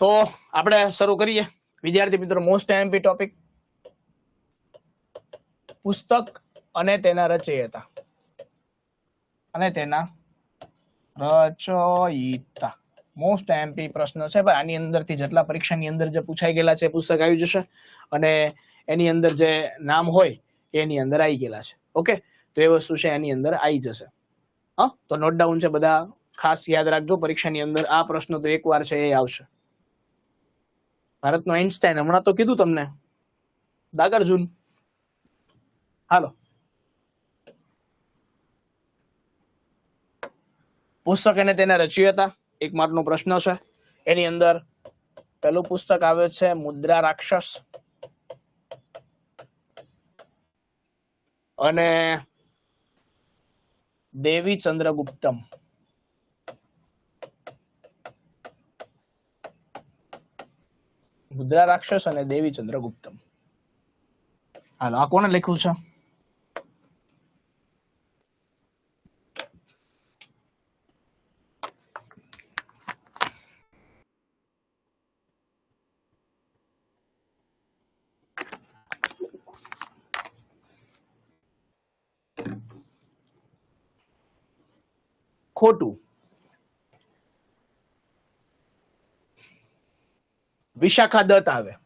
તો આપણે શરૂ કરીએ વિદ્યાર્થી મિત્રો મોસ્ટ એમપી ટોપિક પુસ્તક અને તેના રચયિતા મોસ્ટ એમપી પ્રશ્ન છે ભાઈ આની અંદરથી જેટલા પરીક્ષાની અંદર જે પૂછાઈ ગયેલા છે પુસ્તક આવી જશે અને એની અંદર જે નામ હોય એની અંદર આવી ગયેલા છે ઓકે તો એ વસ્તુ છે એની અંદર આવી જશે હા તો નોટ ડાઉન છે બધા ખાસ યાદ રાખજો પરીક્ષાની અંદર આ પ્રશ્ન તો એકવાર છે એ આવશે ભારતનો આઈન્સ્ટાઈન હમણાં તો કીધું તમને નાગાર્જુન હાલો પુસ્તક અને તેના રચયિતા એક માર્કનો પ્રશ્ન છે એની અંદર પહેલું પુસ્તક આવે છે મુદ્રા રાક્ષસ અને દેવી ચંદ્રગુપ્તમ મુદ્રા રાક્ષસ અને દેવી ચંદ્રગુપ્તમ હાલો આ કોને લખ્યું છે ખોટું વિશાખા દત્ત આવે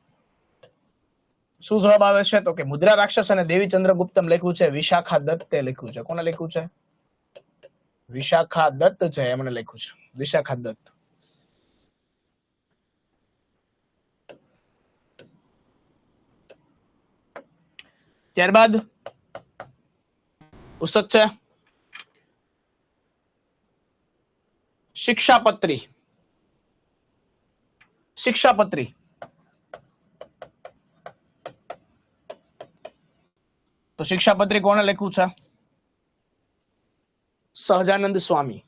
શું જવાબ આવે છે તો કે મુદ્રા રાક્ષસ અને દેવી ચંદ્રગુપ્તમ લખ્યું છે વિશાખા દત્તે લખ્યું છે કોને લખ્યું છે વિશાખા દત્ત છે એમણે લખ્યું છે વિશાખા દત્ત ત્યારબાદ પુસ્તક છે શિક્ષાપત્રી તો શિક્ષાપત્રી કોને લખ્યું છે સહજાનંદ સ્વામી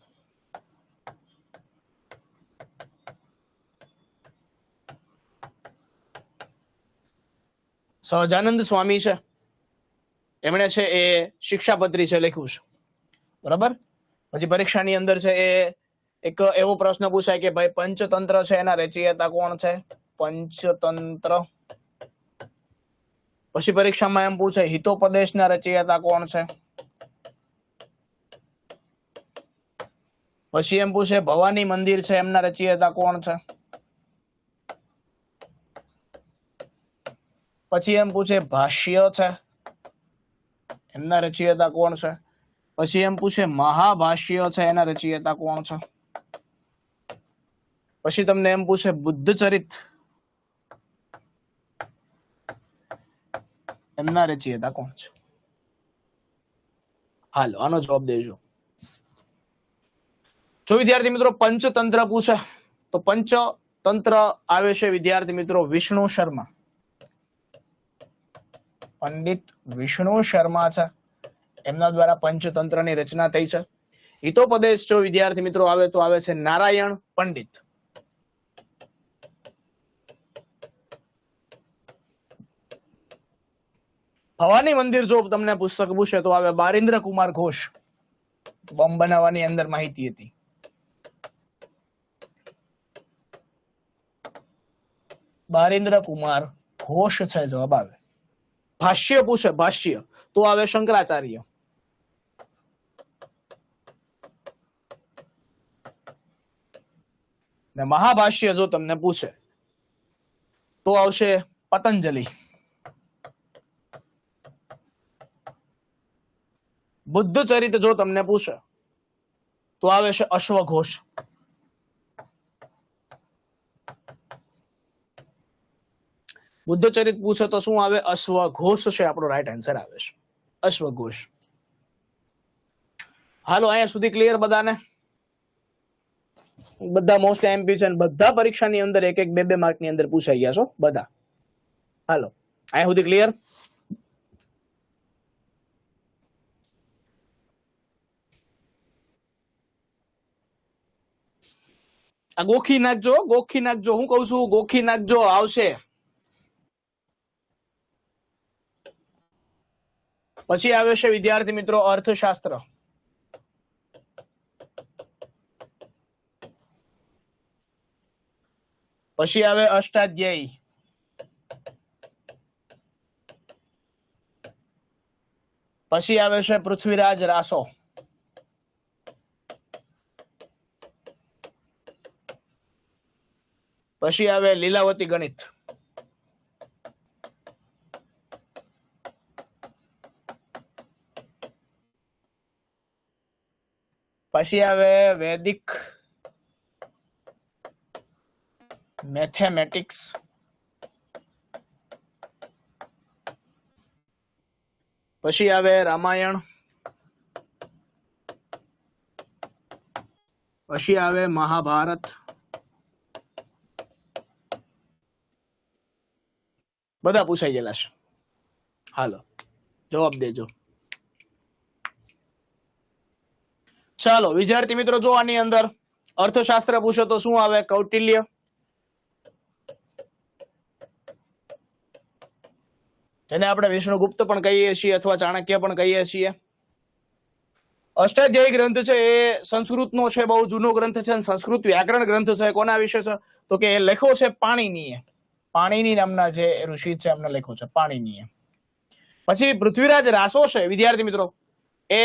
સહજાનંદ સ્વામી છે એમણે છે એ શિક્ષાપત્રી છે લખ્યું છે બરાબર પછી પરીક્ષાની અંદર છે એ એક એવો પ્રશ્ન પૂછાય કે ભાઈ પંચતંત્ર છે એના રચયિતા કોણ છે પંચતંત્ર પછી પરીક્ષામાં એમ પૂછે હિતોપદેશના રચયિતા કોણ છે પછી એમ પૂછે ભવાની મંદિર છે એમના રચયિતા કોણ છે પછી એમ પૂછે ભાષ્ય છે એમના રચયિતા કોણ છે પછી એમ પૂછે મહાભાષ્ય છે એના રચયિતા કોણ છે પછી તમને એમ પૂછે બુદ્ધ ચરિત એમના રચયિતા કોણ છે હાલો આનો જવાબ દેજો જો વિદ્યાર્થી મિત્રો પંચતંત્ર પૂછે તો પંચતંત્ર આવે છે વિદ્યાર્થી મિત્રો વિષ્ણુ શર્મા પંડિત વિષ્ણુ શર્મા છે એમના દ્વારા પંચતંત્રની રચના થઈ છે હિતોપદેશ જો વિદ્યાર્થી મિત્રો આવે તો આવે છે નારાયણ પંડિત ભવાની મંદિર જો તમને પુસ્તક પૂછે તો આવે બારિન્દ્ર કુમાર ઘોષ બોમ્બ બનાવવાની અંદર માહિતી હતી બારિન્દ્ર કુમાર ઘોષ છે જવાબ આવે ભાષ્ય પૂછે ભાષ્ય તો આવે શંકરાચાર્ય ને મહાભાષ્ય જો તમને પૂછે તો આવશે પતંજલિ બુદ્ધ ચરિત જો તમને પૂછે તો આવે છે અશ્વઘોષ બુદ્ધ ચરિત પૂછે તો શું આવે અશ્વઘોષ છે આપણો રાઈટ આન્સર આવે છે અશ્વઘોષ હાલો અહીંયા સુધી ક્લિયર બધાને બધા મોસ્ટ એમપી છે બધા પરીક્ષાની અંદર એક એક બે માર્ક ની અંદર પૂછાઈ ગયા છો બધા હાલો અહીંયા સુધી ક્લિયર આ ગોખી નાખજો હું કઉ છું ગોખી નાખજો આવશે પછી આવે છે વિદ્યાર્થી મિત્રો અર્થશાસ્ત્ર પછી આવે અષ્ટાધ્યાયી, પછી આવે છે પૃથ્વીરાજ રાસો, પછી આવે લીલાવતી ગણિત, પછી આવે વૈદિક મેથેમેટિક્સ, પછી આવે રામાયણ, પછી આવે મહાભારત, બધા પૂછાઈ ગયેલા છે. હાલો જવાબ દેજો. ચાલો વિદ્યાર્થી મિત્રો, જો આની અંદર અર્થશાસ્ત્ર પૂછો તો શું આવે? કૌટિલ્ય, જેને આપણે વિષ્ણુગુપ્ત પણ કહીએ છીએ અથવા ચાણક્ય પણ કહીએ છીએ. અષ્ટાધ્યાયી ગ્રંથ છે એ સંસ્કૃતનો છે, બહુ જૂનો ગ્રંથ છે, સંસ્કૃત વ્યાકરણ ગ્રંથ છે. કોના વિશે છે? તો કે એ લેખો છે પાણીનીએ, પાણીની નામના જે ઋષિ છે એમને લેખો છે પાણીનીએ. પછી પૃથ્વીરાજ રાસો છે વિદ્યાર્થી મિત્રો, એ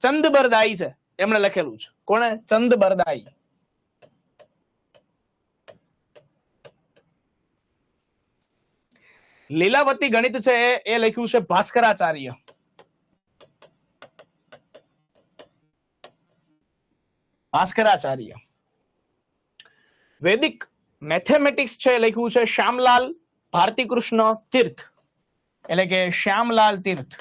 ચંદબરદાઈ છે, એમણે લખેલું છે. કોણે? ચંદબરદાઈ. લીલાવતી ગણિત છે એ લખ્યું છે ભાસ્કરાચાર્ય. ભાસ્કરાચાર્ય. વૈદિક મેથેમેટિક્સ છે લખ્યું છે શ્યામલાલ ભારતીકૃષ્ણ તીર્થ, એટલે કે શ્યામલાલ તીર્થ.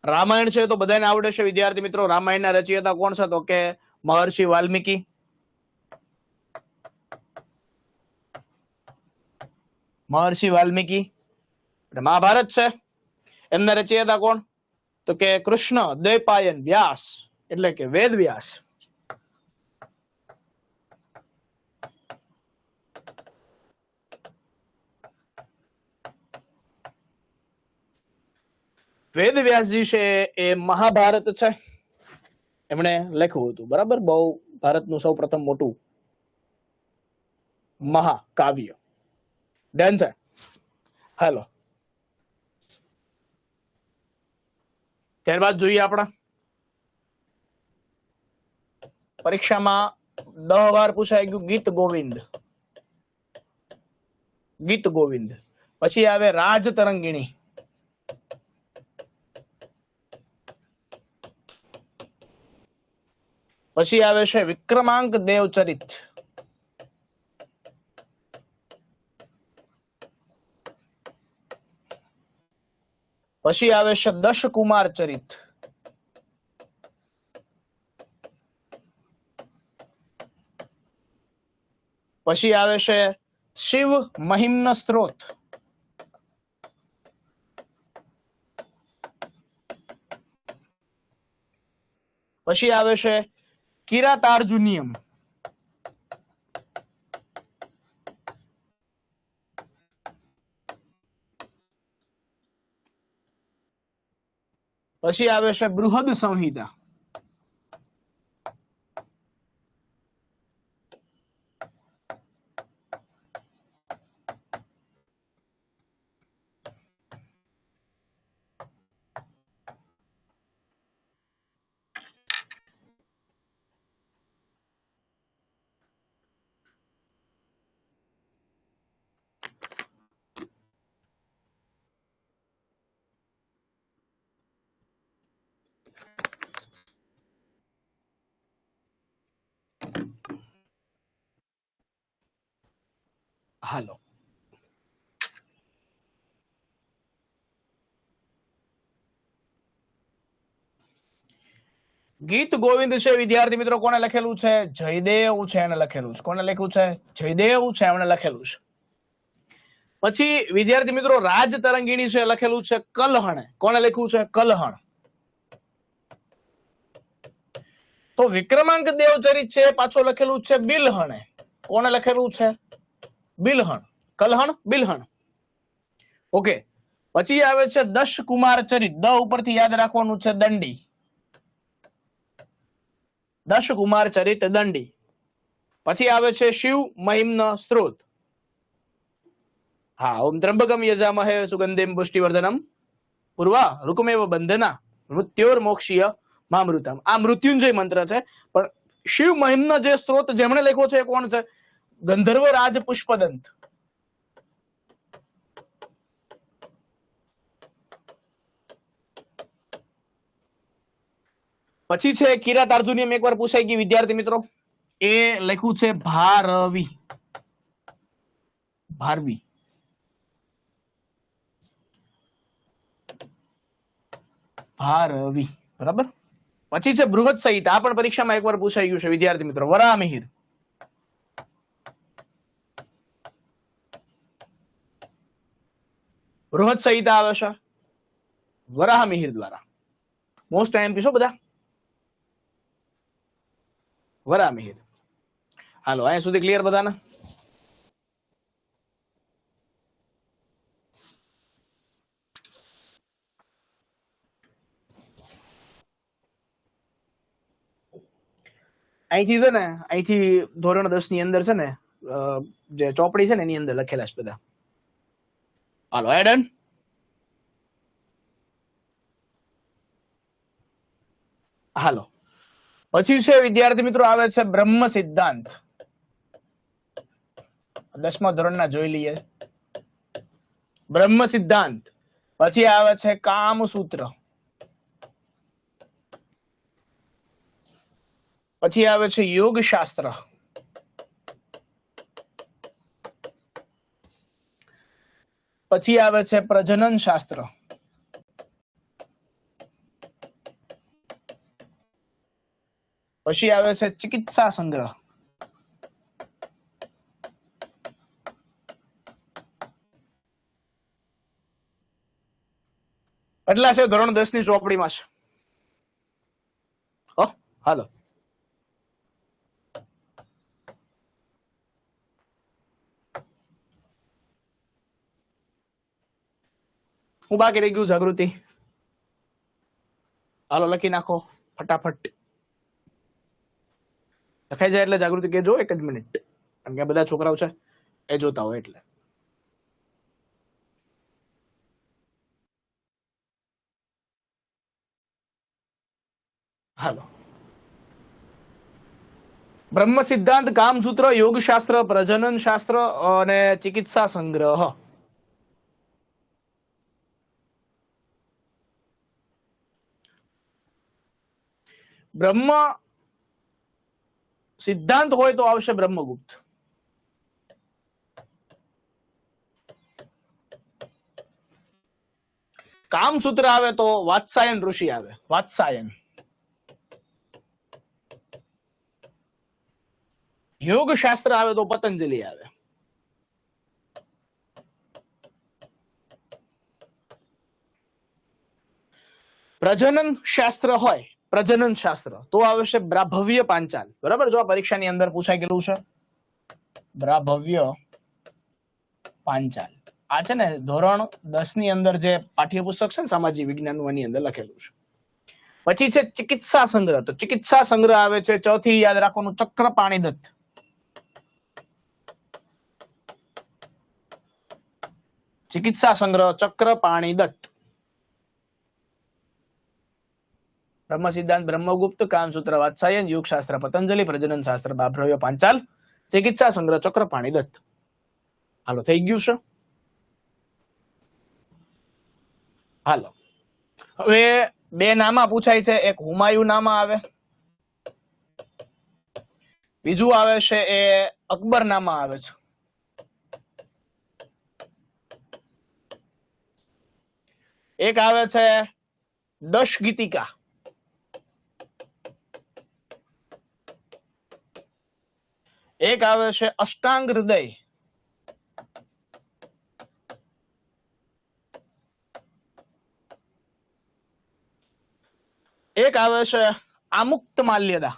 રામાયણ છે તો બધાને આવડે છે વિદ્યાર્થી મિત્રો. રામાયણના રચયિતા કોણ છે? તો કે મહર્ષિ વાલ્મીકી. મહર્ષિ વાલ્મીકી. મહાભારત છે એમના રચયિતા કોણ? તો કે કૃષ્ણ દ્વૈપાયન વ્યાસ, એટલે કે વેદ વ્યાસ. વેદ વ્યાસજી છે એ મહાભારત છે એમણે લખ્યું હતું, બરાબર. બહુ ભારતનું સૌ પ્રથમ મોટું મહાકાવ્ય. ડન છે. હાલો ત્યારબાદ જોઈએ આપણા પરીક્ષામાં 10 વાર પૂછાઈ ગયું ગીત ગોવિંદ. ગીત ગોવિંદ. પછી આવે રાજ તરંગિણી, પછી આવે છે વિક્રમાંક દેવચરિત, પછી આવે છે દશકુમાર ચરિત, પછી આવે છે શિવ મહિમ્ન સ્ત્રોત, પછી આવે છે કિરાતાર્જુનિયમ, પછી આવે છે બૃહદ સંહિતા, હાલો ગીત ગોવિંદ છે વિદ્યાર્થી મિત્રો કોને લખેલું છે? જયદેવ છે એને લખેલું છે. કોને લખ્યું છે? જયદેવ છે એમણે લખેલું છે. પછી વિદ્યાર્થી મિત્રો રાજ તરંગિણી છે લખેલું છે કલહણે. કોને લખ્યું છે? કલહણ. તો વિક્રમાંક દેવચરિત છે પાછો લખેલું છે બિલહણે. કોને લખેલું છે? બિલહણ. કલહણ બિલહણ. ઓકે. પછી આવે છે દશકુમાર ચરિત. દ ઉપરથી યાદ રાખવાનું છે દંડી. દશ કુમાર ચરિત દંડી. પછી આવે છે શિવ મહિમ્ન સ્ત્રોત. હા, ઓમ ત્રંબકમ યજામહે સુગંધિમ પુષ્ટિવર્ધનમ પૂર્વા રુકમેવ બંધના મૃત્યોર મોક્ષીય મામૃતમ. આ મૃત્યુંજય મંત્ર છે, પણ શિવ મહિમ્ન જે સ્ત્રોત જેમણે લખ્યો છે એ કોણ છે? ગંધર્વ રાજ પુષ્પદંત. પછી છે કિરાતાર્જુનીયમ, એકવાર પૂછાઈ ગઈ વિદ્યાર્થી મિત્રો. એ લખ્યું છે ભારવી. ભારવી. ભારવી, બરાબર. પછી છે બૃહદ સંહિતા. આ પણ પરીક્ષામાં એકવાર પૂછાઈ ગયું છે વિદ્યાર્થી મિત્રો. વરામિહિર. બૃહદ સંહિતા આવે છે વરાહમિહિર દ્વારા. મોસ્ટ આઈએમપી છો બધા. વરામિહિર. હાલો, અહીંયા સુધી ક્લિયર બધાને? અહીંથી છે ને, અહીંથી ધોરણ 10 ની અંદર છે ને જે ચોપડી છે ને એની અંદર લખેલા છે બધા. હાલો, એડન. હાલો, પછી છે વિદ્યાર્થી મિત્રો આવે છે બ્રહ્મ સિદ્ધાંત. 10મા ધોરણના જોઈ લઈએ. બ્રહ્મ સિદ્ધાંત. પછી આવે છે કામસૂત્ર. પછી આવે છે યોગ શાસ્ત્ર. પછી આવે છે પ્રજનન શાસ્ત્ર. પછી આવે છે ચિકિત્સા સંગ્રહ. એટલા છે ધોરણ 10 ની ચોપડીમાં છે. હાલો, હું બાકી રહી ગયું જાગૃતિ? હાલો, લખી નાખો ફટાફટ. લખાઈ જાય એટલે જાગૃતિ કહેજો. એક જ મિનિટ, કારણ કે બધા છોકરાઓ છે એ જોતા હોય એટલે. હાલો, બ્રહ્મ સિદ્ધાંત, કામસૂત્ર, યોગશાસ્ત્ર, પ્રજનન શાસ્ત્ર અને ચિકિત્સા સંગ્રહ. બ્રહ્મ સિદ્ધાંત હોય તો આવશે બ્રહ્મગુપ્ત. કામસૂત્ર આવે તો વાત્સાયન ઋષિ આવે. વાત્સાયન. યોગ શાસ્ત્ર આવે તો પતંજલિ આવે. પ્રજનન શાસ્ત્ર હોય, પ્રજનન શાસ્ત્ર, તો આવશે બ્રાભવ્ય પાંચાલ. બરાબર, જો આ પરીક્ષાની અંદર પૂછાઈ ગયેલું છે બ્રાભવ્ય પાંચાલ. આ છે ને ધોરણ 10 ની અંદર જે પાઠ્યપુસ્તક છે ને સામાજિક વિજ્ઞાન નું, એની અંદર લખેલું છે. પછી છે ચિકિત્સા સંગ્રહ. તો ચિકિત્સા સંગ્રહ આવે છે ચોથી, યાદ રાખવાનું, ચક્રપાણી દત્ત. ચિકિત્સા સંગ્રહ ચક્રપાણી દત્ત. બ્રહ્મ સિદ્ધાંત બ્રહ્મગુપ્ત, કામસૂત્ર વાત્સાયન, યોગ શાસ્ત્ર પતંજલિ, પ્રજનન શાસ્ત્ર બાભ્રવ્ય પાંચાલ, ચિકિત્સા સંગ્રહ ચક્રપાણી દત્ત. હાલો, થઈ ગયું છે? હાલો, હવે બે નામા પૂછાય છે. એક હુમાયુ નામા આવે, બીજું આવે છે એ અકબર નામા આવે છે. એક આવે છે દશ ગીતિકા. એક આવે છે અષ્ટાંગ હૃદય. એક આવે છે આમુક્ત માલ્યદા.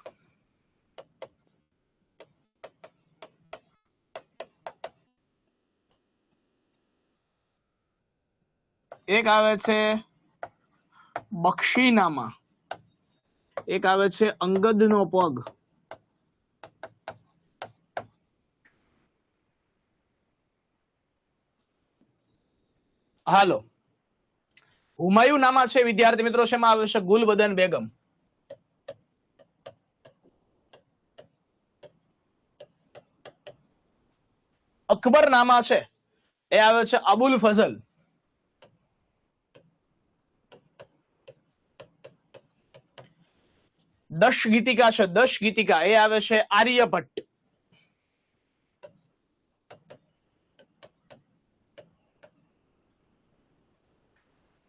એક આવે છે બક્ષીનામા. એક આવે છે અંગદનો પગ. હાલો, હુમાયુ નામા છે વિદ્યાર્થી મિત્રો, શેમાં આવે છે? ગુલબદન બેગમ. અકબર નામા છે એ આવે છે અબુલ ફઝલ. દશ ગીતિકા છે, દશ ગીતિકા એ આવે છે આર્યભટ્ટ.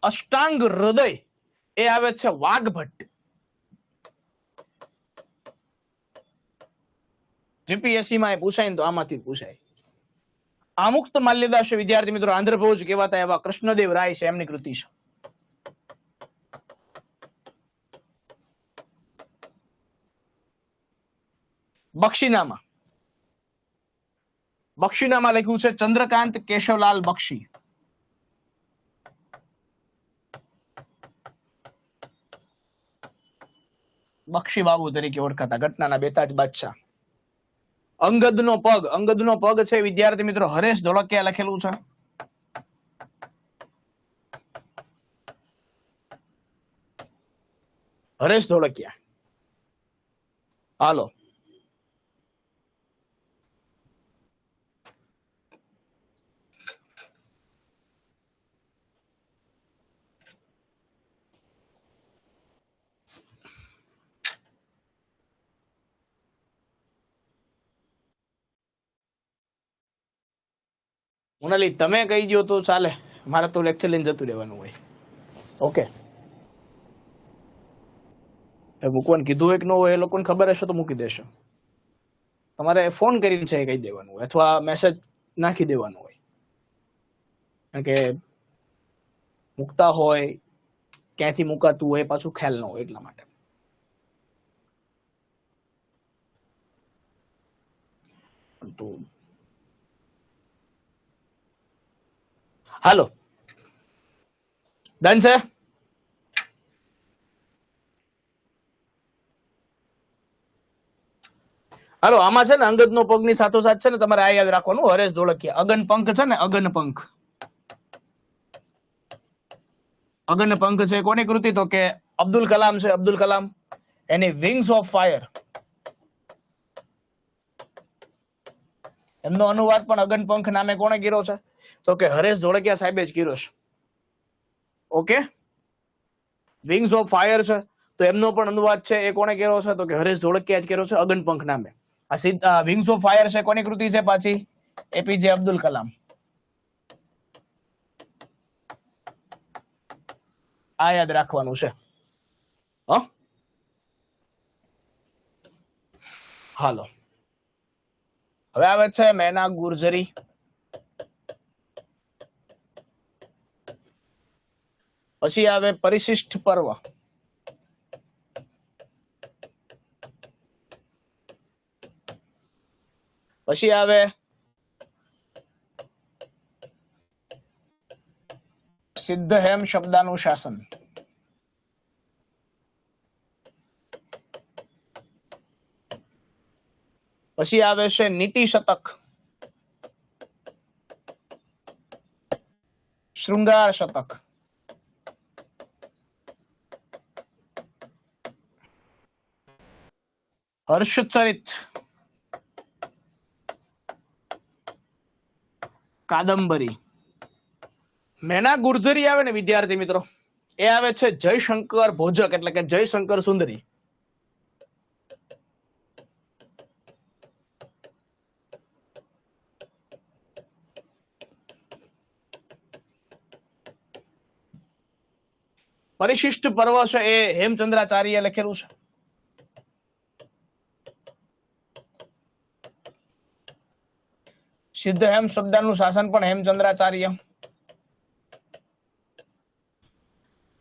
અષ્ટાંગ હૃદય એ આવે છે વાઘભટ્ટ. જીપીએસસી માં એ પૂછાય ને તો આમાંથી પૂછાય. આમુક્ત માલ્યદાસ વિદ્યાર્થી મિત્રો આંધ્રભોજ કહેવાતા એવા કૃષ્ણદેવ રાય છે, એમની કૃતિ છે. બક્ષીનામા, બક્ષીનામા લખ્યું છે ચંદ્રકાંત કેશવલાલ બક્ષી. બક્ષી બાબુ તરીકે ઓળખાતા ઘટનાના બેતાજ બાદશાહ. અંગદનો પગ, અંગદનો પગ છે વિદ્યાર્થી મિત્રો હરેશ ધોળકિયા લખેલું છે. હરેશ ધોળકિયા. હાલો, મોનાલી તમે કહી દો તો ચાલે, મારે તો લેક્ચર લઈને જતું રહેવાનું હોય. ઓકે, મૂકવાનું કીધું હોય કે ન હોય એ લોકોને ખબર હશે તો મૂકી દેશો. તમારે ફોન કરીને છે કહી દેવાનું હોય અથવા મેસેજ નાખી દેવાનું હોય, કારણ કે મૂકતા હોય ક્યાંથી મુકાતું હોય પાછું ખ્યાલ ન હોય એટલા માટે. તો હાલો, ડન છે. હાલો, આમાં છે ને અંગદનો પગની સાથોસાથ છે ને તમારે આ યાદ રાખવાનું, હરેશ ધોળકિયા. અગન પંખ છે ને, અગન પંખ, અગન પંખ છે કોની કૃતિ? તો કે અબ્દુલ કલામ છે, અબ્દુલ કલામ. એની વિંગ્સ ઓફ ફાયર, એમનો અનુવાદ પણ અગન પંખ નામે કોણે કર્યો છે? તો કે હરેશ ધોળકિયા સાહેબે જ કર્યો છે. ઓકે, વિંગ્સ ઓફ ફાયર છે તો એમનો પણ અનુવાદ છે એ કોણે કર્યો છે? તો કે હરેશ ધોળકિયા જ કર્યો છે અગન પંખ નામે. આ વિંગ્સ ઓફ ફાયર છે કોની કૃતિ છે? પાછી એપીજે અબ્દુલ કલામ. આ યાદ રાખવાનું છે. હાલો, હવે આવે છે મેના ગુર્જરી. પછી આવે પરિશિષ્ટ પર્વ. પછી આવે સિદ્ધહેમ શબ્દાનું શાસન. પછી આવે છે નીતિ શતક, શૃંગાર શતક. હર્ષચરિત, કાદંબરી. મેના ગુર્જરી આવે ને વિદ્યાર્થી મિત્રો, એ આવે છે જયશંકર ભોજક, એટલે કે જયશંકર સુંદરી. પરિશિષ્ટ પર્વ છે એ હેમચંદ્રાચાર્ય લખેલું છે. સિદ્ધહેમ શબ્દાનું શાસન પણ હેમચંદ્રાચાર્ય.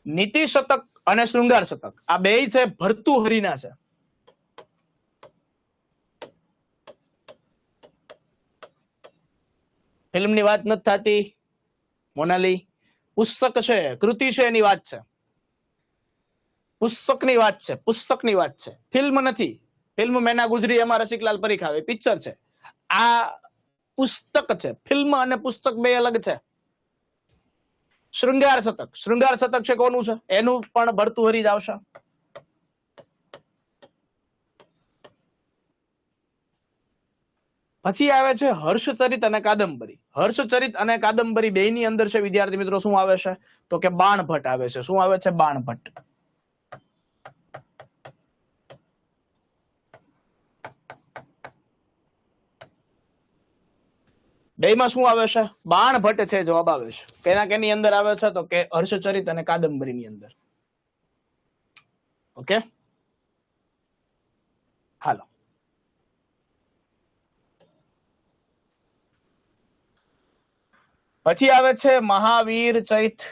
નીતિ શતક અને શૃંગાર શતક આ બે છે ભર્તુહરિના છે. ફિલ્મની વાત નથી થતી મોનાલી, પુસ્તક છે, કૃતિ છે એની વાત છે. પુસ્તકની વાત છે, પુસ્તકની વાત છે, ફિલ્મ નથી. ફિલ્મ મેના ગુજરી એમાં રસિકલાલ પરીખ આવે, પિક્ચર છે. આ પુસ્તક છે. ફિલ્મ અને પુસ્તક બે અલગ છે. શૃંગાર શતક, શૃંગાર શતક છે કોનું છે? એનું પણ ભર્તુહરી જ આવશે. પછી આવે છે હર્ષચરિત અને કાદંબરી. હર્ષચરિત અને કાદંબરી બેયની અંદર છે વિદ્યાર્થી મિત્રો શું આવે છે? તો કે બાણભટ્ટ આવે છે. શું આવે છે? બાણભટ્ટ. બેયમાં શું આવે છે? બાણભટ્ટ છે જવાબ આવે છે. કેના કેની અંદર આવે છે? તો કે હર્ષચરિત અને કાદંબરીની અંદર. ઓકે, હાલો. પછી આવે છે મહાવીર ચરિત,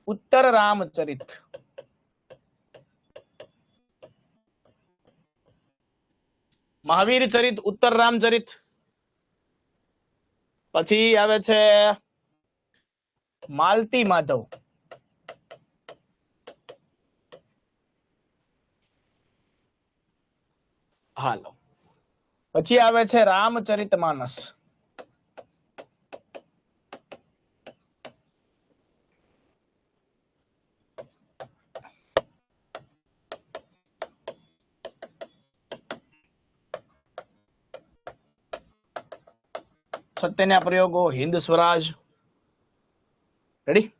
ઉત્તર રામચરિત. મહાવીર ચરિત, ઉત્તર રામચરિત. પછી આવે છે માલતી માધવ. હાલો. પછી આવે છે રામચરિત માનસ. સત્યના પ્રયોગો, હિન્દ સ્વરાજ. રેડી?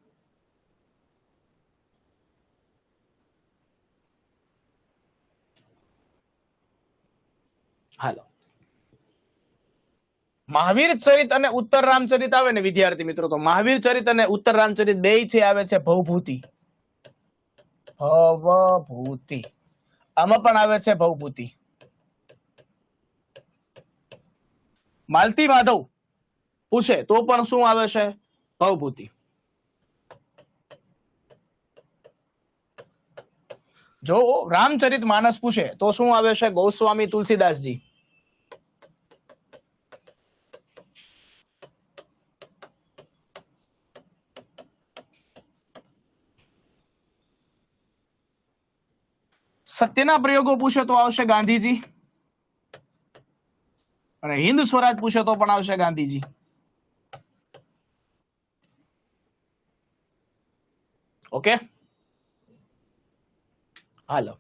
હાલો. મહાવીર ચરિત અને ઉત્તર રામચરિત આવે ને વિદ્યાર્થી મિત્રો, તો મહાવીર ચરિત અને ઉત્તર રામચરિત બે છે આવે છે ભવભૂતિ. ભવભૂતિ. આમાં પણ આવે છે ભવભૂતિ. માલતી માધવ પૂછે તો પણ શું આવે છે? ભવભૂતિ. જો રામચરિત માનસ પૂછે તો શું આવે છે? ગોસ્વામી તુલસીદાસજી. સત્યના પ્રયોગો પૂછે તો આવશે ગાંધીજી, અને હિન્દ સ્વરાજ પૂછે તો પણ આવશે ગાંધીજી. ઓકે, હાલો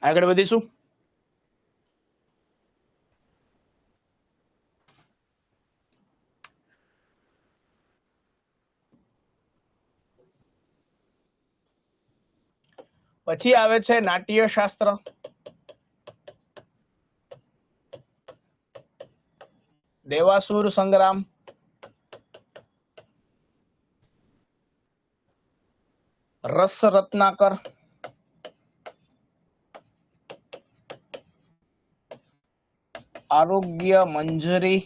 આગળ વધીશું. પછી આવે છે નાટ્યશાસ્ત્ર. દેવાસુર સંગ્રામ, રસ રત્નાકર, આરોગ્ય મંજરી,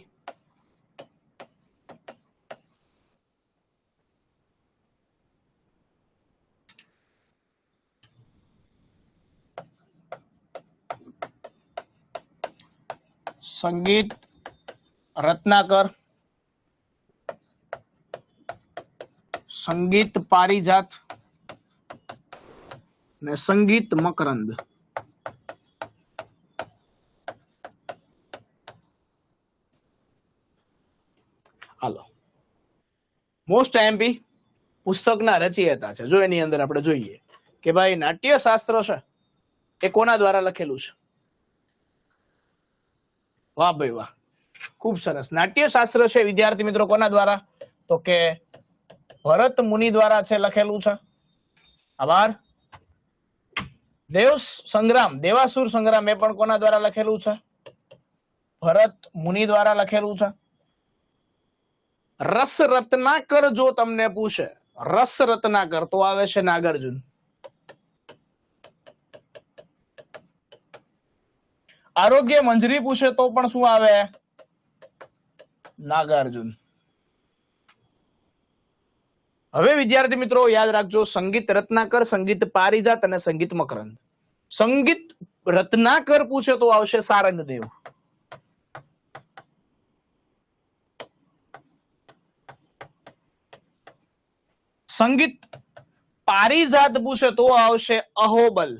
સંગીત રત્નાકર, સંગીત પારિજાત ને સંગીત મકરંદ. હાલો, મોસ્ટ એમપી પુસ્તકના રચયિતા છે. જો એની અંદર આપણે જોઈએ કે ભાઈ નાટ્યશાસ્ત્ર છે એ કોના દ્વારા લખેલું છે? વાહ ભાઈ વાહ, ખૂબ સરસ. નાટ્યશાસ્ત્ર છે વિદ્યાર્થી મિત્રો કોના દ્વારા? તો કે ભરત મુનિ દ્વારા છે લખેલું છે. આભાર. દેવ સંગ્રામ, દેવાસુર સંગ્રામ એ પણ કોના દ્વારા લખેલું છે? ભરત મુનિ દ્વારા લખેલું છે. રસ રત્નાકર જો તમને પૂછે, રસ રત્નાકર, તો આવે છે નાગાર્જુન. આરોગ્ય મંજરી પૂછે તો પણ શું આવે? નાગાર્જુન. હવે વિદ્યાર્થી મિત્રો યાદ રાખજો, સંગીત રત્નાકર, સંગીત પારિજાત અને સંગીત મકરંદ. સંગીત રત્નાકર પૂછે તો આવશે સારંગદેવ. સંગીત પારિજાત પૂછે તો આવશે અહોબલ,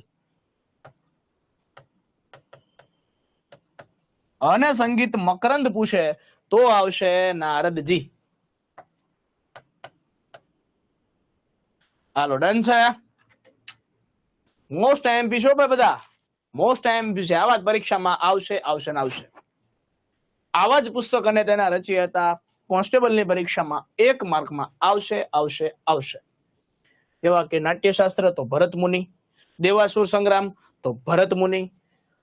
અને સંગીત મકરંદ પૂછે તો આવશે નારદજી. હાલો ડન છે. મોસ્ટ આઈએમપી છો ભાઈ બધા, મોસ્ટ આઈએમપી છે. આવા જ પરીક્ષામાં આવશે આવશે ને આવશે. આવા જ પુસ્તક અને તેના રચયિતા કોન્સ્ટેબલની પરીક્ષામાં 1 માર્કમાં આવશે આવશે આવશે. જેવા કે નાટ્યશાસ્ત્ર તો ભરત મુનિ, દેવાસુર સંગ્રામ તો ભરત મુનિ,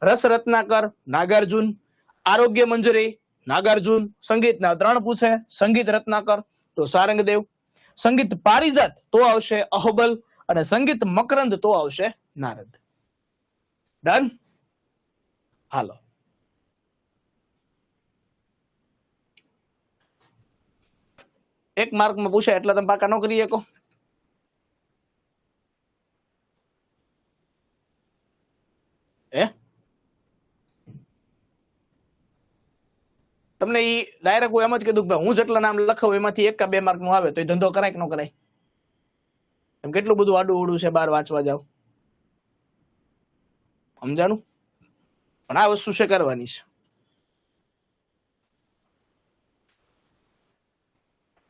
રસ રત્નાકર નાગાર્જુન, આરોગ્ય મંજરી નાગાર્જુન, સંગીતના 3 પૂછે, સંગીત રત્નાકર તો સારંગદેવ, સંગીત પારિજાત તો આવશે અહોબલ, અને સંગીત મકરંદ તો આવશે નારદ. ડન. હાલો, એક માર્કમાં પૂછે એટલે તમે પાકા ન કરી શકો. તમને ઈ ડાયરેક્ટ એમ જ કીધું કે હું જેટલા નામ લખાવું એમાંથી 1 કે 2 માર્ક નું આવે તો એ ધંધો કરાય કે ન કરાય? એમ કેટલું બધું આડું ઉડું છે બહાર વાંચવા જાવ, સમજાણું? પણ આ વસ્તુ છે કરવાની છે.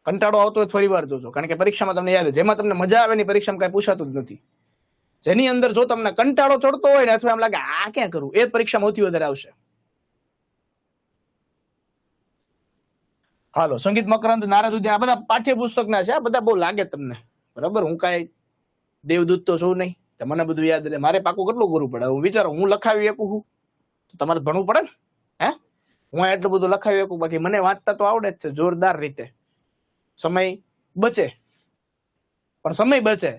કંટાળો આવતો હોય ફરી વાર જોજો, કારણ કે પરીક્ષામાં તમને યાદ, જેમાં તમને મજા આવે ની પરીક્ષામાં કઈ પૂછાતું જ નથી. જેની અંદર જો તમને કંટાળો ચડતો હોય ને, અથવા એમ લાગે આ ક્યાં કરું, એ જ પરીક્ષામાં સૌથી વધારે આવશે. હાલો, સંગીત મકરંદ નારદ ઉદ્યાન આ બધા પાઠ્યપુસ્તકના છે. આ બધા બહુ લાગે તમને, બરાબર? હું કાંઈ દેવદૂત તો છું નહીં, મને બધું યાદ રહે. મારે પાકું કેટલું કરવું પડે? હું વિચારો, હું લખાવી શકું છું તો તમારે ભણવું પડે ને. હે, હું એટલું બધું લખાવી શકું, બાકી મને વાંચતા તો આવડે જ છે જોરદાર રીતે. સમય બચે, પણ સમય બચે,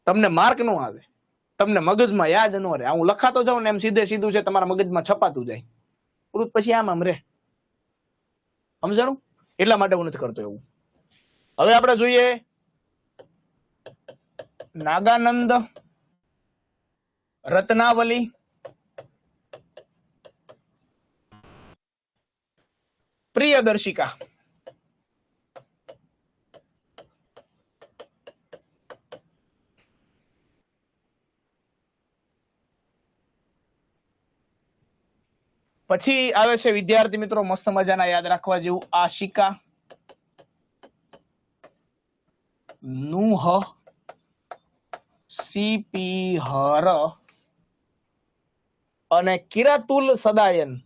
તમને માર્ક નો આવે, તમને મગજમાં યાદ ન રહે. હું લખાતો જાઉં ને એમ સીધે સીધું છે તમારા મગજમાં છપાતું જાય, પૂરું પછી આમ રહે. સમજાણું? એટલા માટે હું નથી કરતો એવું. હવે આપણે જોઈએ નાગાનંદ રત્નાવલી, પ્રિયદર્શિકા. પછી આવે છે વિદ્યાર્થી મિત્રો મસ્ત મજાના યાદ રાખવા જેવું, આશિકા, નુહ, સિપિહર અને કિરાતુલ સદાયન.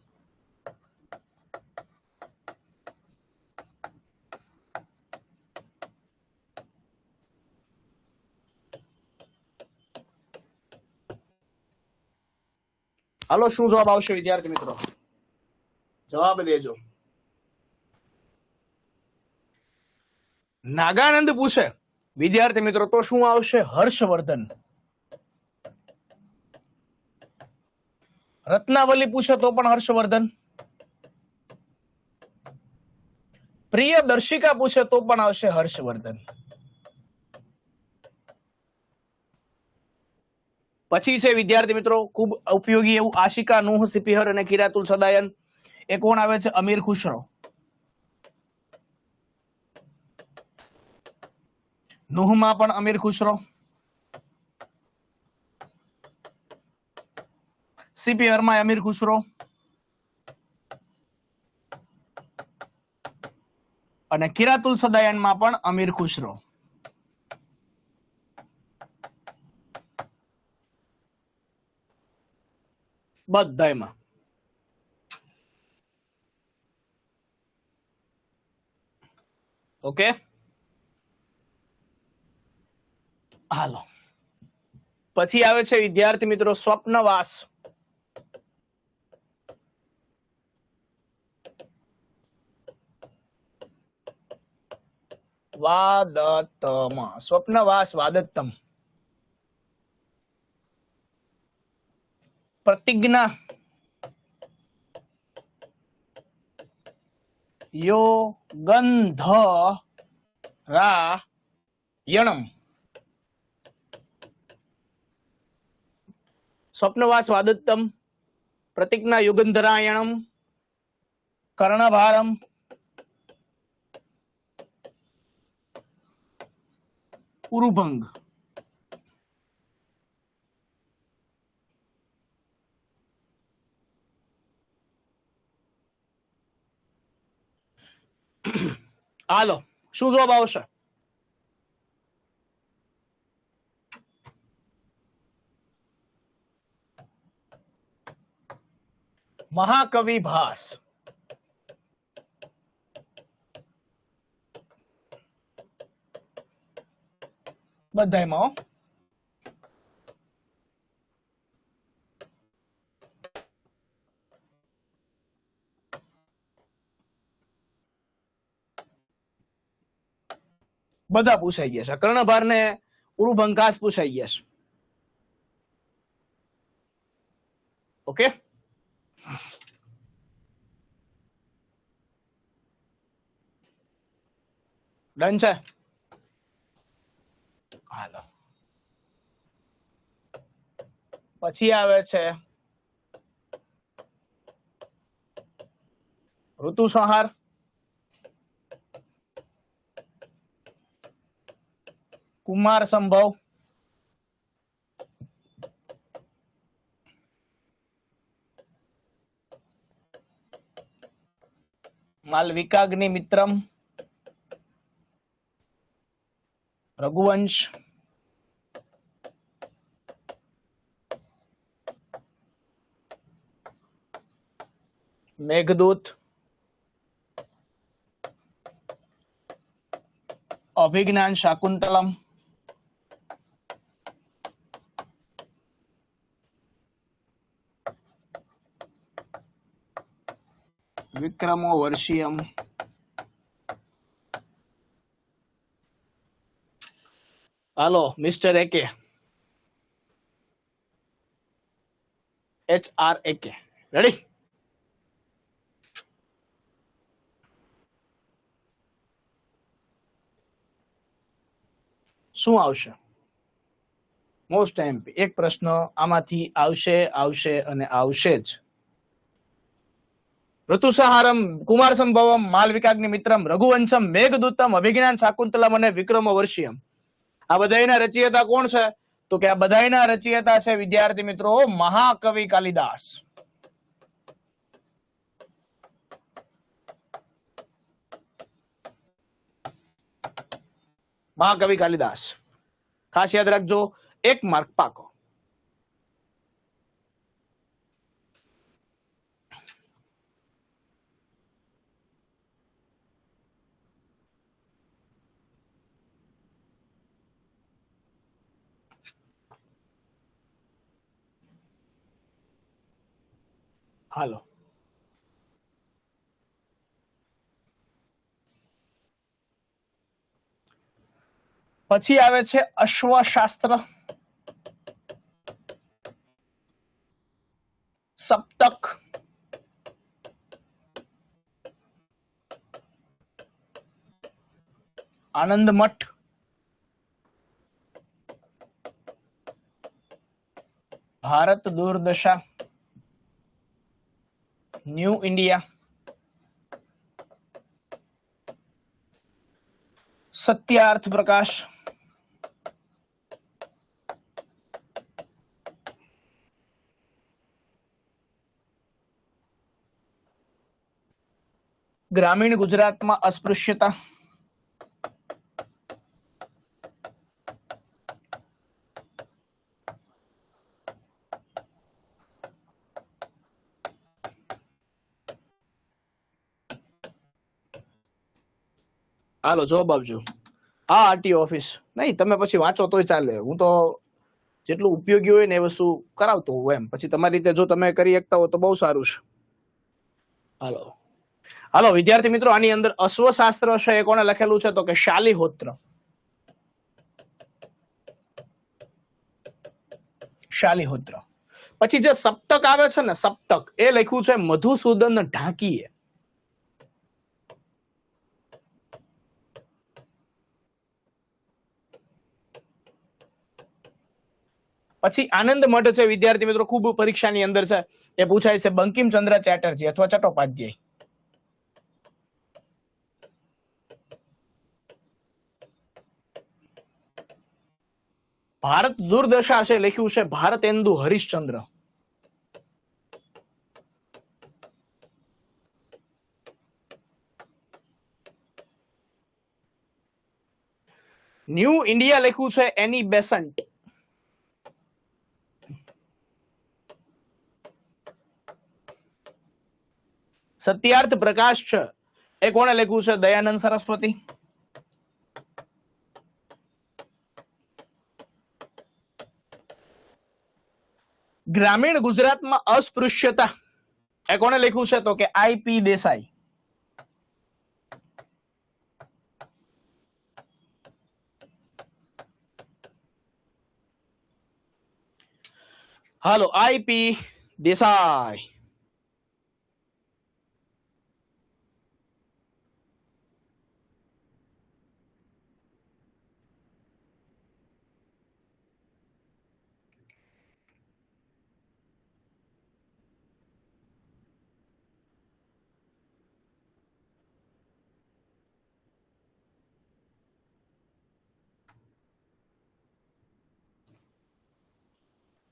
હાલો, શું જવાબ આવશે વિદ્યાર્થી મિત્રો? જવાબ દેજો. નાગાનંદ પૂછે વિદ્યાર્થી મિત્રો તો શું આવશે? હર્ષવર્ધન. રત્નાવલી પૂછે તો પણ હર્ષવર્ધન. પ્રિયદર્શિકા પૂછે તો પણ આવશે હર્ષવર્ધન. પછી છે વિદ્યાર્થી મિત્રો ખૂબ ઉપયોગી એવું આશિકા, નુહ, સિપિહર અને કિરાતુલ સદાયન. એ કોણ આવે છે? અમીર ખુશરો. નુહમાં પણ અમીર ખુશરો, સિપિહરમાં અમીર ખુશરો અને કિરાતુલ સદાયનમાં પણ અમીર ખુશરો. બધાયમાં. ઓકે, હાલો. પછી આવે છે વિદ્યાર્થી મિત્રો સ્વપ્નવાસ. વાદતમ, સ્વપ્નવાસ વાદત્તમ. પ્રતિજ્ઞા, યોગંધરાયણમ. સ્વપ્નવાસ વાદત્તમ, પ્રતિજ્ઞા યુગંધરાયણમ, કર્ણભારમ, ઉરુભંગ. હાલો, શું જવાબ આવશે? મહાકવિ ભાસ. બધાયમાં બધા પૂછાઈ ગયા છે. કર્ણભાર ને ઉરુભંગ ખાસ પૂછાઈ ગયા છે. ઓકે, ડન છે. હાલો, પછી આવે છે ઋતુ સંહાર. કુમાર સંભવ. માલવિકાગ્નિ મિત્રમ. રઘુવંશ. મેઘદૂત. અભિજ્ઞાન શાકુંતલમ. વિક્રમો વર્ષીયમ. હાલો, મિસ્ટર એકે. HR એકે. રેડી? શું આવશે? મોસ્ટ એમપી એક પ્રશ્ન આમાંથી આવશે, આવશે અને આવશે જ. ઋતુસંહારમ, કુમાર સંભવમ, માલવિકાગ્નિ મિત્રમ, રઘુવંશમ, મેઘદૂતમ, અભિજ્ઞાન શાકુંતલમ અને વિક્રમો વર્ષીયમ. આ બધાયના રચયિતા કોણ છે? તો કે આ બધાયના રચયિતા છે વિદ્યાર્થી મિત્રો મહાકવિ કાલિદાસ. મહાકવિ કાલિદાસ. ખાસ યાદ રાખજો, 1 માર્ક પાકો. હાલો, પછી આવે છે અશ્વશાસ્ત્ર. સપ્તક. આનંદ મઠ. ભારત દુર્દશા. New India. સત્યાર્થ પ્રકાશ. ગ્રામીણ ગુજરાતમાં અસ્પૃશ્યતા. હાલો, જવાબ આપજો. હા, આરટીઓ ઓફિસ. નહીં, તમે પછી વાંચો તોય ચાલે. હું તો જેટલું ઉપયોગી હોય ને એ વસ્તુ કરાવતો હોઉં એમ. પછી તમારી રીતે જો તમે કરી શકતા હો તો બહુ સારું છે. હાલો, હાલો વિદ્યાર્થી મિત્રો, આની અંદર અશ્વશાસ્ત્ર છે એ કોને લખેલું છે? તો કે શાલિહોત્ર. શાલિહોત્ર. પછી જે સપ્તક આવે છે ને, સપ્તક એ લખ્યું છે મધુસૂદન ઢાંકીએ. પછી આનંદ મઠ છે વિદ્યાર્થી મિત્રો, ખૂબ પરીક્ષાની અંદર છે, એ પૂછાય છે બંકિમચંદ્ર ચેટર્જી અથવા ચટ્ટોપાધ્યાય. ભારત દુર્દશા છે લખ્યું છે ભારતેન્દુ હરિશ્ચંદ્ર. ન્યૂ ઇન્ડિયા લખ્યું છે એની બેસન્ટ. સત્યાર્થ પ્રકાશ છે એ કોણે લખ્યું છે? દયાનંદ સરસ્વતી. ગ્રામીણ ગુજરાતમાં અસ્પૃશ્યતા એ કોણે લખ્યું છે? તો કે આઈપી દેસાઈ. હાલો, આઈપી દેસાઈ.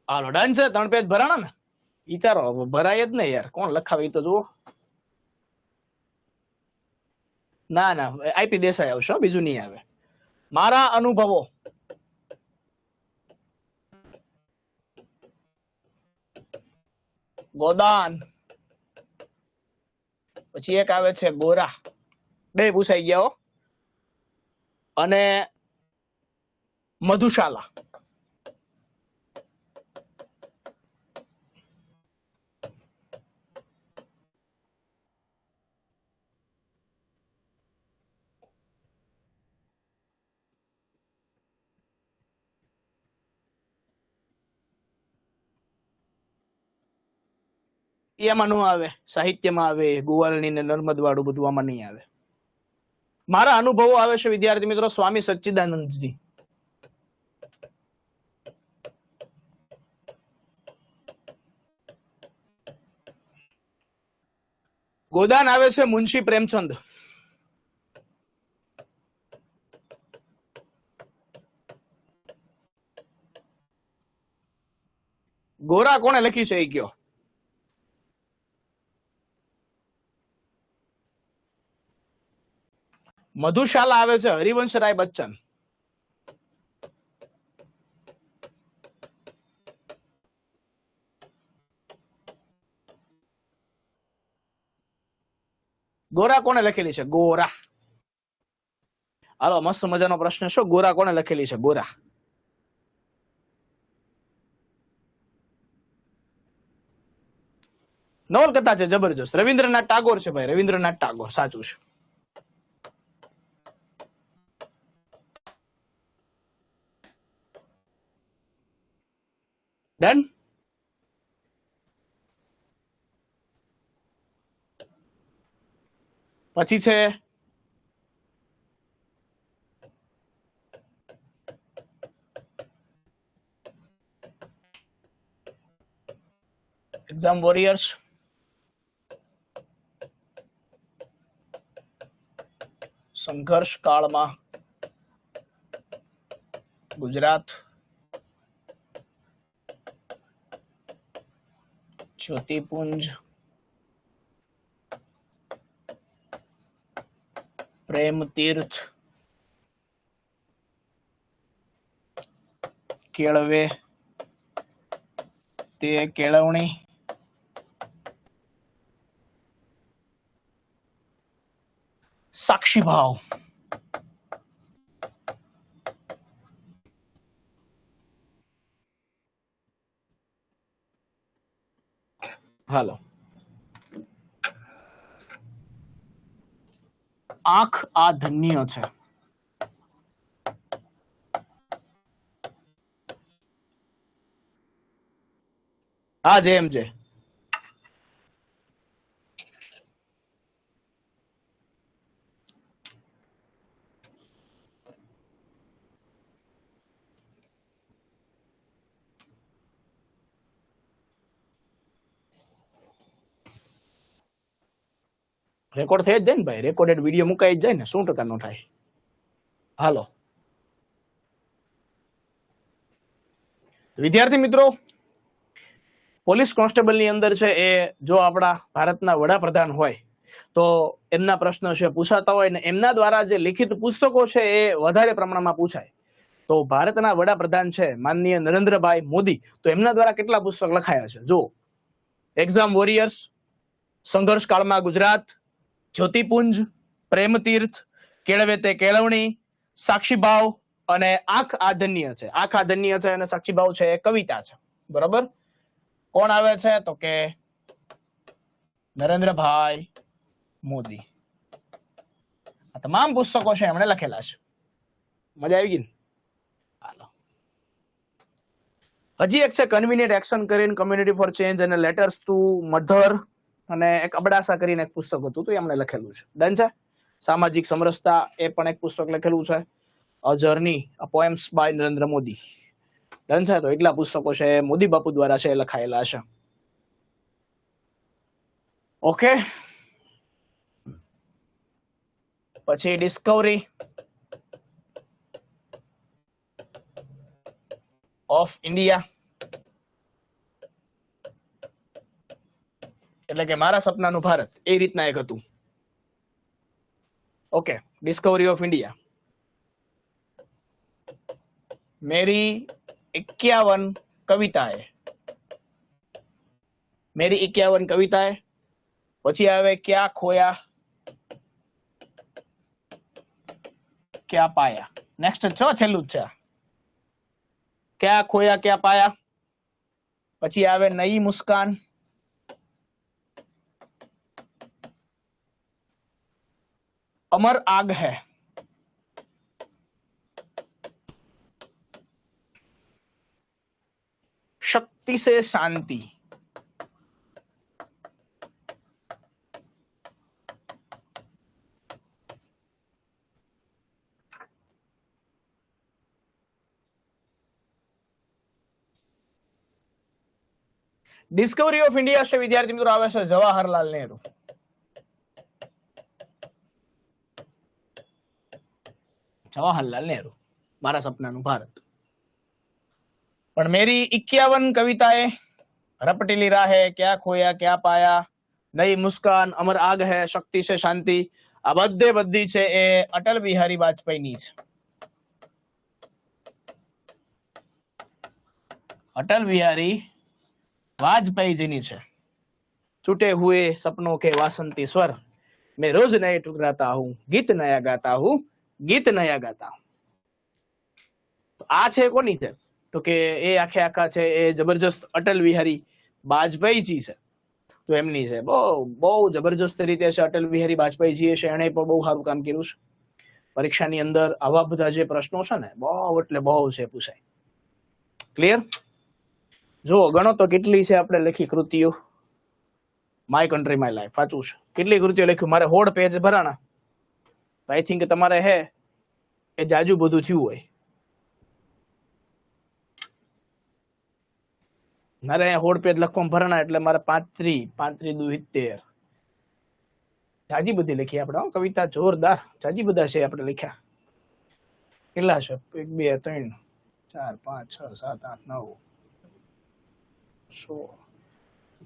હાલો, ડન છે. 3 પેજ ભરાણા ને? વિચારો ભરાય જ ને યાર, કોણ લખાવે તો જુઓ. ના ના, આઈપી દેસાઈ આવશે, બીજું નહીં આવે. મારા અનુભવો. ગોદાન. પછી એક આવે છે ગોરા. 2 પૂછાઈ ગયા હો. અને મધુશાલા. એમાં નો આવે, સાહિત્યમાં આવે, ગોવાળની ને નર્મદ વાળું બધું આમાં નહીં આવે. મારા અનુભવો આવે છે વિદ્યાર્થી મિત્રો સ્વામી સચ્ચિદાનંદજી. ગોદાન આવે છે મુનશી પ્રેમચંદ. ગોરા કોણે લખી છે એ કયો? મધુશાલા આવે છે હરિવંશ રાય બચ્ચન. ગોરા કોણે લખેલી છે? ગોરા. હાલો, મસ્ત મજાનો પ્રશ્ન છે. ગોરા કોણે લખેલી છે? ગોરા. નવલકથા છે જબરજસ્ત. રવિન્દ્રનાથ ટાગોર છે ભાઈ, રવિન્દ્રનાથ ટાગોર. સાચું છે. ડન. પછી છે એક્ઝામ વોરિયર્સ. સંઘર્ષ કાળમાં ગુજરાત. જ્યોતિપુંજ. પ્રેમ તીર્થ. કેળવે તે કેળવણી. સાક્ષી ભાવ. હાલો, આંખ આ ધન્ય છે. હા જેમ છે. રેકોર્ડ થઈ જ જાય ને ભાઈ, રેકોર્ડેડ વિડીયો મુકાઈ જ જાય ને, 100% નો થાય. હાલો, વિદ્યાર્થી મિત્રો, પોલીસ કોન્સ્ટેબલની અંદર છે એ જો આપણા ભારતના વડાપ્રધાન હોય તો એમના પ્રશ્નો છે પૂછાતા હોય ને એમના દ્વારા જે લિખિત પુસ્તકો છે એ વધારે પ્રમાણમાં પૂછાય. તો ભારતના વડાપ્રધાન છે માનનીય નરેન્દ્રભાઈ મોદી, તો એમના દ્વારા કેટલા પુસ્તક લખાયા છે? જો એક્ઝામ વોરિયર્સ, સંઘર્ષ કાળમાં ગુજરાત, જ્યોતિપુંજ, પ્રેમતીર્થ, કેળવે તે કેળવણી, સાક્ષીભાવ અને આંખ આધન્ય છે. આંખ આધન્ય છે અને સાક્ષીભાવ છે એ કવિતા છે. બરાબર. કોણ આવે છે? તો કે નરેન્દ્રભાઈ મોદી. આ તમામ પુસ્તકો છે એમણે લખેલા છે. મજા આવી ગઈ ને? હાલો, હજી એક છે કન્વીનિયન્ટ એક્શન કરીને કમ્યુનિટી ફોર ચેન્જ અને લેટર્સ ટુ મધર અને એક અબડાસા કરીને એક પુસ્તક હતું તો એમણે લખેલું છે. ડન છે. સામાજિક સમરસતા એ પણ એક પુસ્તક લખેલું છે. A journey a poems by Narendra Modi. Done છે. તો એટલા પુસ્તકો છે મોદી બાપુ દ્વારા છે લખાયેલા છે. ઓકે, પછી ડિસ્કવરી ઓફ ઇન્ડિયા એટલે કે મારા સપનાનું ભારત, એ રીતના એક હતું. Okay, Discovery of India. मेरी 51 कविताएं, मेरी 51 कविताएं. પછી આવે क्या खोया क्या पाया. નેક્સ્ટ છો છેલ્લું જ છે. क्या खोया क्या पाया. પછી આવે नई मुस्कान, अमर आग है, शक्ति से शांति, ડિસ્કવરી ઓફ ઇન્ડિયા છે વિદ્યાર્થી મિત્રો આવે છે જવાહરલાલ નહેરુ. જવાહરલાલ નહેરુ, મારા સપનાનું ભારત. પણ મેરી 51 कविताएं, रपटीली राहें, क्या खोया क्या पाया, नई मुस्कान, अमर आग है, शक्ति से शांति, આ બધી છે એ અટલ બિહારી વાજપેયીની છે. અટલ બિહારી वाजपेयी છે. छूटे हुए सपनों के वासंती स्वर, मैं रोज नए टुकराता हूँ, गीत नया गाता हूँ, गीत नया गाता हूँ. તો આ છે કોની છે? તો કે એ આખે આખા છે એ જબરજસ્ત અટલ બિહારી વાજપેયીજી છે. તો એમની છે. બહુ જબરજસ્ત રીતે છે અટલ બિહારી વાજપેયીજી છે. એણે પણ બહુ સારું કામ કર્યું છે. પરીક્ષાની અંદર આવા બધા જે પ્રશ્નો છે ને બહુ એટલે બહુ છે પૂછાય. ક્લિયર? જો ગણો તો કેટલી છે આપણે લખી કૃતિઓ. માય કન્ટ્રી માય લાઈફ સાચું છે. કેટલી કૃતિઓ લખ્યું? મારે 16 પેજ ભરાણા. આઈ થિંક તમારે હે એ જાજુ બધું થયું હોય. મારે 16 પેજ લખવામાં ભરાણા એટલે મારે 35 દુ 70 જાજી બધી લખી આપણે. કવિતા જોરદાર જાજી બધા છે આપણે લખ્યા. કેટલા છે? 1 2 3 4 5 6 7 8 9 16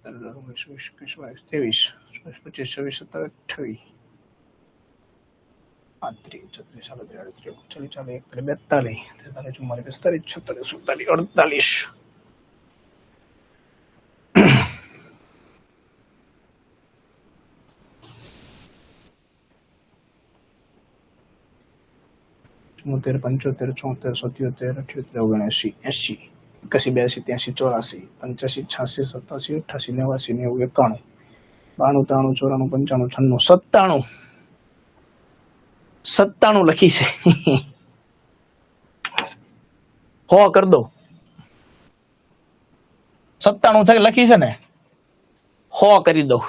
17 18 19 20 21 22 23 24 25 26 27 28 39 40 41 42 43 44 45 46 47 48 74 75 74 77 78 79 80 81 82 83 84 85 86 87 88 89 90 91 92 93 94 95 96 97 લખી છે. હો કર દો. 97 થઈ લખી છે ને, હો કરી દો.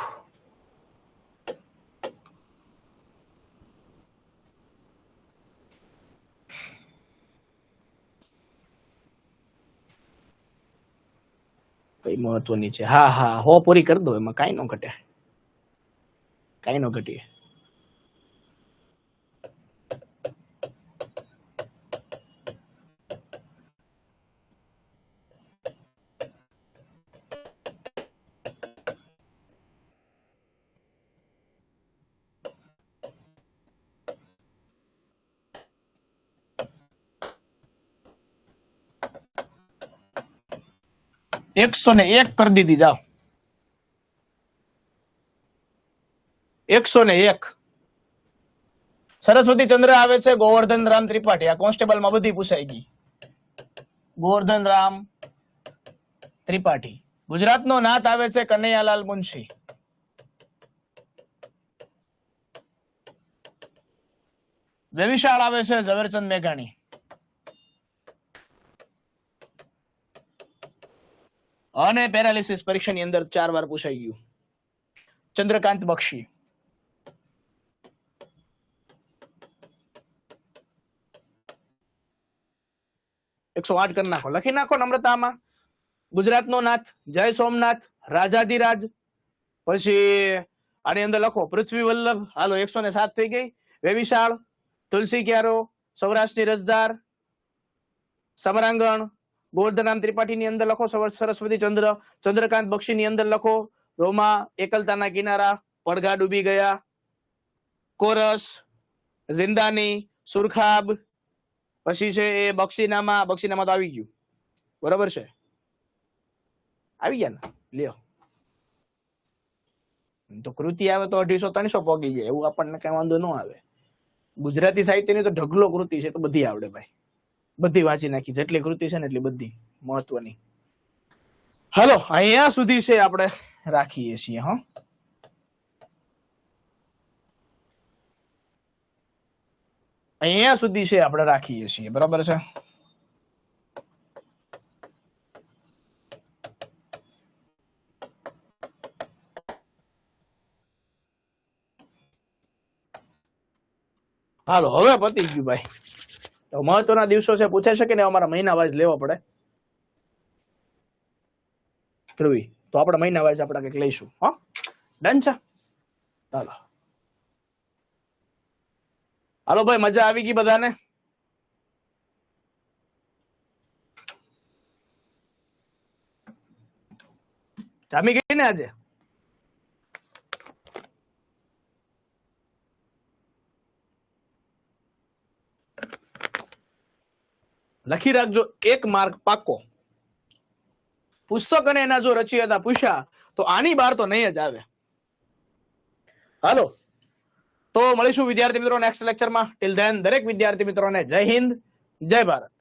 કઈ મહત્વની છે? હા હા, હો પૂરી કરી દો. એમાં કઈ નો ઘટે, કઈ નો ઘટીએ. 101 કરી દીધી, જાઓ 101. સરસ્વતી ચંદ્ર આવે છે ગોવર્ધન રામ ત્રિપાઠી. આ કોન્સ્ટેબલ માં બધી પૂછાઈ ગઈ. ગોવર્ધન રામ ત્રિપાઠી. ગુજરાતનો નાથ આવે છે કનૈયાલાલ મુનશી. વેવિશાળ આવે છે ઝવેરચંદ મેઘાણી. અને પેરાલિસિસ પરીક્ષાની અંદર 4 વાર પૂછાઈ ગયું. ચંદ્રકાંત બક્ષી. 108 કરી નાખો, લખી નાખો નમ્રતામાં. ગુજરાતનો નાથ જય સોમનાથ, રાજાધિરાજ. પછી આની અંદર લખો પૃથ્વી વલ્લભ. હાલો 107 થઈ ગઈ. વેવિશાળ, તુલસી ક્યારો, સૌરાષ્ટ્રની રસદાર, સમરાંગણ. ગોવર્ધનરામ ત્રિપાઠી ની અંદર લખો સરસ્વતી ચંદ્ર. ચંદ્રકાંત બક્ષી ની અંદર લખો રોમા, એકલતાના કિનારા, પડઘા ડૂબી ગયા, કોરસ, જિંદાની, સુરખાબ. પછી છે એ બક્ષીનામા. બક્ષીનામા તો આવી ગયું, બરોબર છે, આવી ગયા ને, લ્યો. તો કૃતિ આવે તો 250-300 પોગી જાય, એવું આપણને કઈ વાંધો ન આવે. ગુજરાતી સાહિત્યની તો ઢગલો કૃતિ છે, તો બધી આવડે ભાઈ, બધી વાંચી નાખી. જેટલી કૃતિ છે ને એટલી બધી મહત્વની. હાલો અહીંયા સુધી છે આપણે રાખીએ છીએ. હા, અહીંયા સુધી છે આપણે રાખીએ છીએ, બરાબર છે. હાલો હવે પતી ગયું ભાઈ. તો મહત્વના દિવસો છે, પૂછાઈ શકે ને અમારા મહિના વાઇઝ લેવો પડે ધ્રુવી, તો આપણે મહિના વાઇઝ આપણે કંઈક લઈશું. હા, ડન છે. ચાલો હાલો ભાઈ, મજા આવી ગઈ બધાને? જામી ગઈ ને આજે? લખી રાખજો, 1 માર્ક પાકો. પુસ્તક અને એના જો રચયિતા પૂછ્યા તો આની બાર તો નહીં જ આવે. હાલો તો મળીશું વિદ્યાર્થી મિત્રો નેક્સ્ટ લેક્ચરમાં. ટિલ ધેન દરેક વિદ્યાર્થી મિત્રોને જય હિન્દ, જય ભારત.